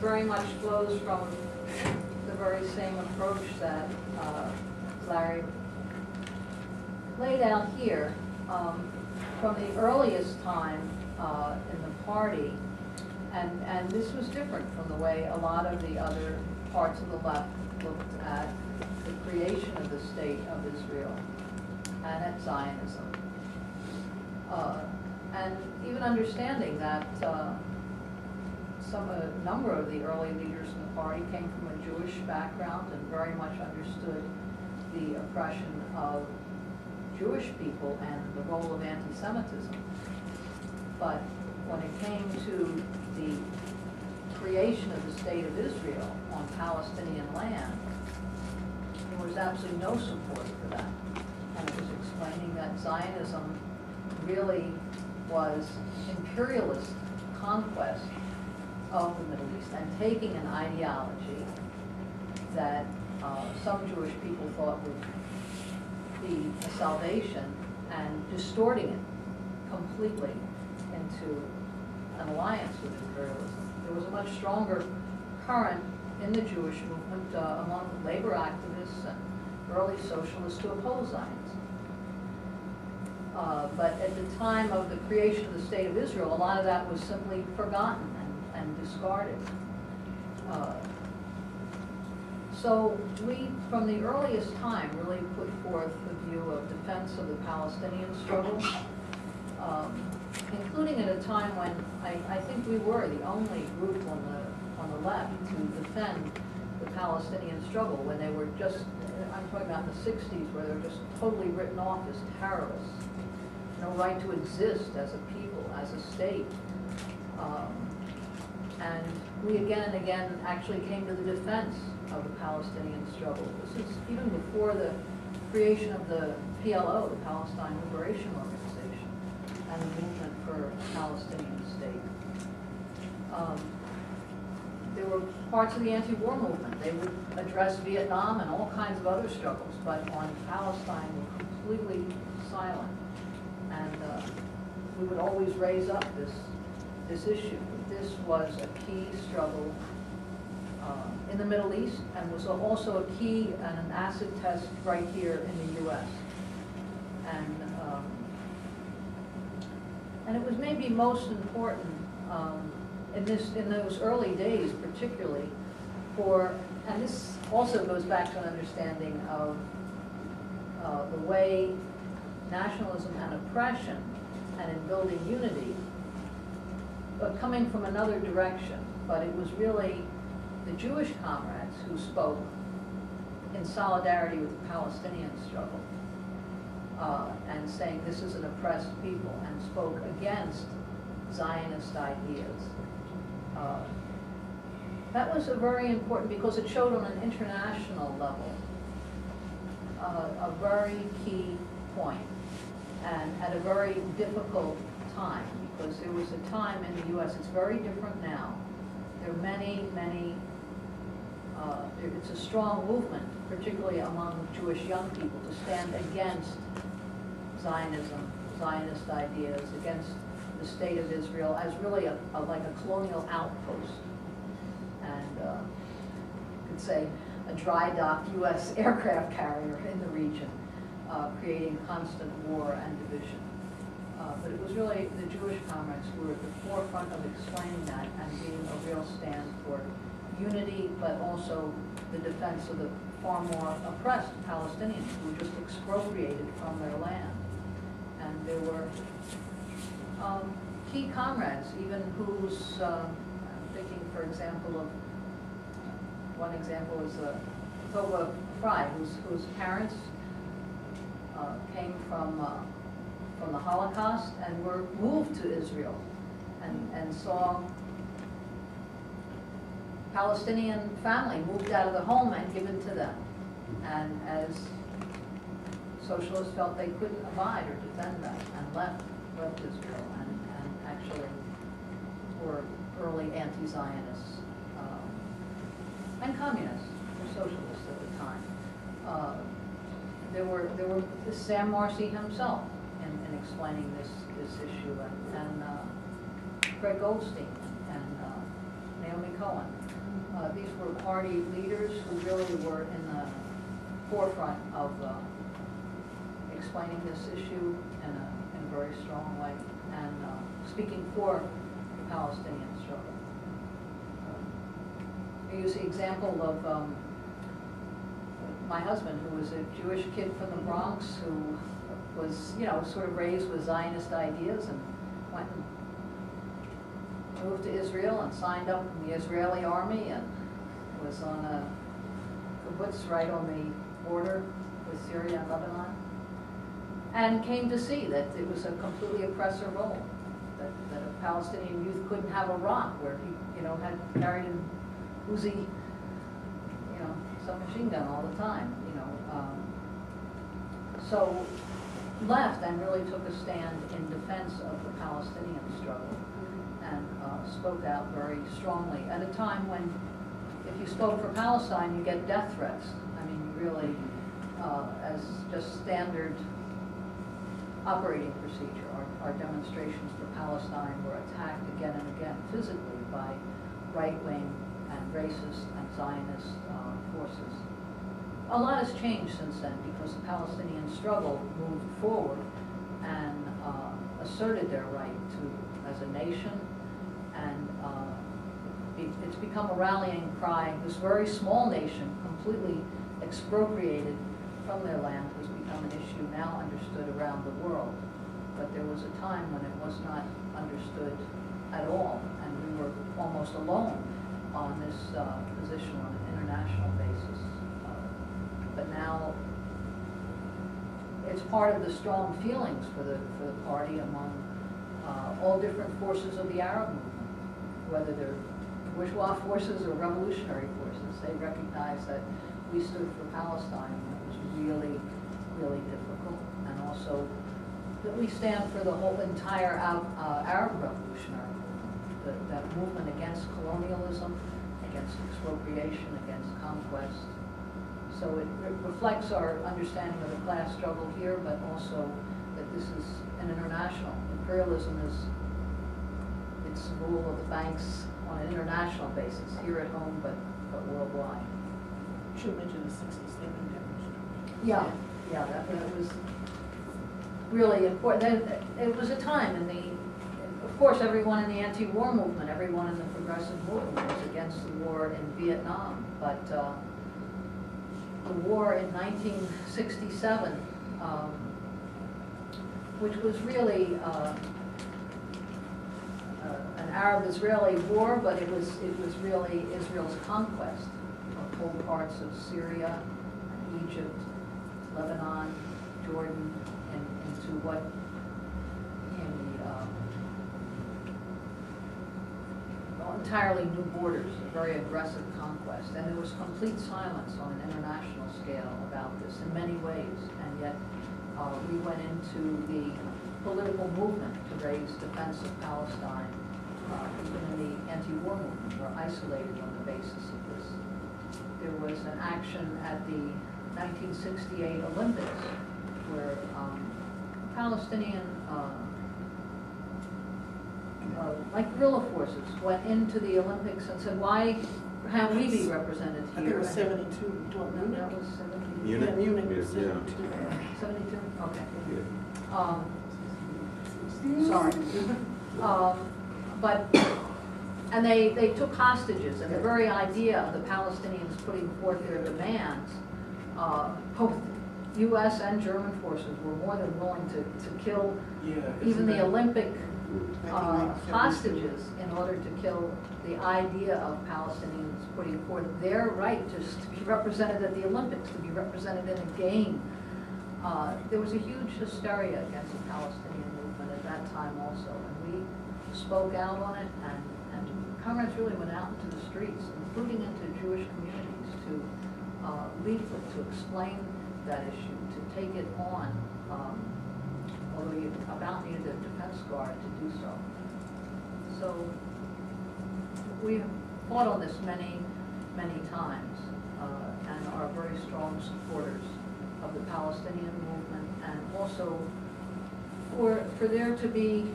very much flows from the very same approach that Larry laid out here. From the earliest time in the party, and this was different from the way a lot of the other parts of the left looked at the creation of the State of Israel and at Zionism. And even understanding that a number of the early leaders in the party came from a Jewish background and very much understood the oppression of Jewish people and the role of anti-Semitism. But when it came to the creation of the State of Israel on Palestinian land, there was absolutely no support for that. And it was explaining that Zionism really was imperialist conquest of the Middle East and taking an ideology that some Jewish people thought would be a salvation and distorting it completely into an alliance with imperialism. There was a much stronger current in the Jewish movement among labor activists and early socialists to oppose Zionism. But at the time of the creation of the State of Israel, a lot of that was simply forgotten and discarded. So we, from the earliest time, really put forth the view of defense of the Palestinian struggle, including at a time when I think we were the only group on the left to defend the Palestinian struggle when they were just, I'm talking about in the 60s, where they were just totally written off as terrorists. No right to exist as a people, as a state. And we again and again actually came to the defense of the Palestinian struggle. This is even before the creation of the PLO, the Palestine Liberation Organization, and the movement for a Palestinian state. There were parts of the anti-war movement. They would address Vietnam and all kinds of other struggles, but on Palestine were completely silent. And we would always raise up this issue. This was a key struggle in the Middle East, and was also a key and an acid test right here in the U.S. And it was maybe most important in those early days, particularly and this also goes back to an understanding of the way nationalism and oppression, and in building unity, but coming from another direction. But it was really the Jewish comrades who spoke in solidarity with the Palestinian struggle, and saying this is an oppressed people, and spoke against Zionist ideas. That was a very important, because it showed on an international level a very key point, and at a very difficult time, because there was a time in the U.S., it's very different now. There are many, it's a strong movement, particularly among Jewish young people, to stand against Zionism, Zionist ideas, against the State of Israel as really like a colonial outpost. And you could say a dry dock U.S. aircraft carrier in the region, creating constant war and division. But it was really the Jewish comrades who were at the forefront of explaining that and being a real stand for unity, but also the defense of the far more oppressed Palestinians who were just expropriated from their land. And there were key comrades, even whose, I'm thinking, for example, of one example is Tova Fry, whose parents came from the Holocaust and were moved to Israel and saw Palestinian family moved out of the home and given to them. And as socialists felt they couldn't abide or defend that and left Israel and actually were early anti-Zionists and communists or socialists at the time. There were Sam Marcy himself in explaining this issue, and Greg Goldstein and Naomi Cohen. these were party leaders who really were in the forefront of explaining this issue in a very strong way and speaking for the Palestinian struggle. I use the example of my husband, who was a Jewish kid from the Bronx, who was, sort of raised with Zionist ideas and went and moved to Israel and signed up in the Israeli army and was on a kibbutz right on the border with Syria and Lebanon, and came to see that it was a completely oppressive role, that a Palestinian youth couldn't have a rock where he, had carried an Uzi, submachine gun all the time, so left and really took a stand in defense of the Palestinian struggle and spoke out very strongly at a time when, if you spoke for Palestine, you get death threats. I mean, really, as just standard operating procedure. Our demonstrations for Palestine were attacked again and again physically by right-wing and racist and Zionist forces. A lot has changed since then because the Palestinian struggle moved forward and asserted their right to, as a nation, and it's become a rallying cry. This very small nation, completely expropriated from their land, has become an issue now understood around the world. But there was a time when it was not understood at all, and we were almost alone on this position on an international basis. But now it's part of the strong feelings for the party among all different forces of the Arab movement, whether they're bourgeois forces or revolutionary forces. They recognize that we stood for Palestine when it was really, really difficult, and also that we stand for the whole entire Arab revolutionary movement, that movement against colonialism, against expropriation, against conquest. So it reflects our understanding of the class struggle here, but also that this is an international. Imperialism it's the rule of the banks on an international basis, here at home, but worldwide. You should mention the 67 demonstration. Yeah, that was really important. It was a time of course, everyone in the anti-war movement, everyone in the progressive movement was against the war in Vietnam, but the war in 1967, which was really an Arab-Israeli war, but it was really Israel's conquest of whole parts of Syria, Egypt, Lebanon, Jordan, and into what became the entirely new borders, a very aggressive conquest. And there was complete silence on an international scale about this in many ways, and yet we went into the political movement to raise defense of Palestine. Even in the anti-war movement, were isolated on the basis of this. There was an action at the 1968 Olympics where Palestinian like guerrilla forces went into the Olympics and said, why can't we be represented here? I think it was 72. No, that was 72. Munich? Yeah, Munich was Yeah. 72. 72? Okay. Yeah. Sorry. And they took hostages, and the very idea of the Palestinians putting forth their demands, both U.S. and German forces were more than willing to kill even the Olympic hostages in order to kill the idea of Palestinians putting forth their right to be represented at the Olympics, to be represented in a game. There was a huge hysteria against the Palestinian movement at that time also, and we spoke out on it, and comrades really went out into the streets, including into Jewish communities, to leaflet, to explain that issue, to take it on, although you about needed a defense guard to do so. So we fought on this many, many times, and are very strong supporters of the Palestinian movement, and also for there to be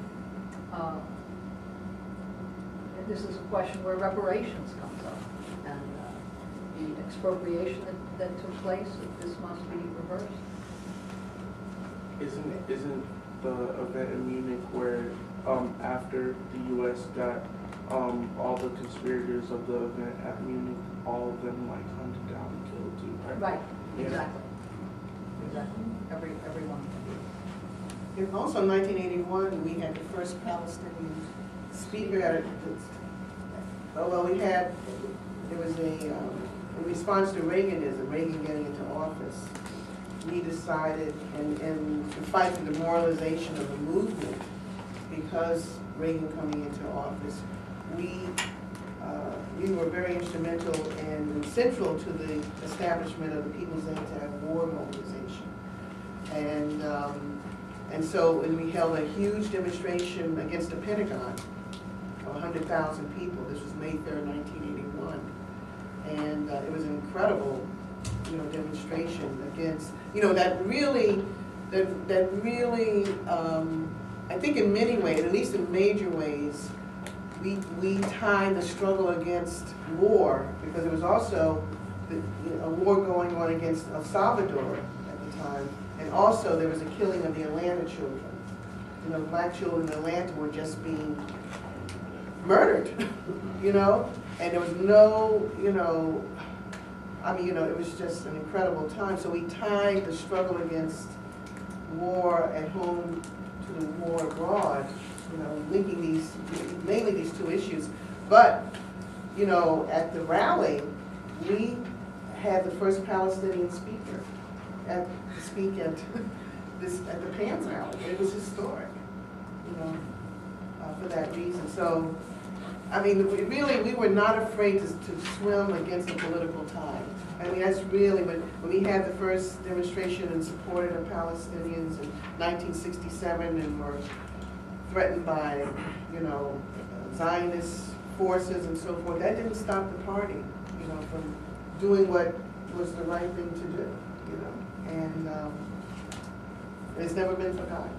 this is a question where reparations comes up, and expropriation that took place, that this must be reversed? Isn't the event in Munich where after the U.S. got all the conspirators of the event at Munich, all of them like hunted down and killed too, right? Right, Yeah. exactly. Exactly. Everyone. And also in 1981, we had the first Palestinian speaker at it. Well, there was in response to Reaganism, Reagan getting into office, we decided, and to fight the demoralization of the movement, because Reagan coming into office, we were very instrumental and central to the establishment of the People's Anti-War Mobilization. And so when we held a huge demonstration against the Pentagon of 100,000 people, this was May 3rd, 1981, and it was an incredible, demonstration against, that really, I think in many ways, at least in major ways, we tied the struggle against war, because there was also a war going on against El Salvador at the time, and also there was a killing of the Atlanta children. Black children in Atlanta were just being murdered, and there was no, it was just an incredible time. So we tied the struggle against war at home to the war abroad, linking mainly these two issues. But, at the rally, we had the first Palestinian speaker speak at the PAN's rally. It was historic, for that reason. So, we were not afraid to swim against the political tide. That's really when we had the first demonstration in support of Palestinians in 1967 and were threatened by, Zionist forces and so forth. That didn't stop the party, from doing what was the right thing to do, and it's never been forgotten.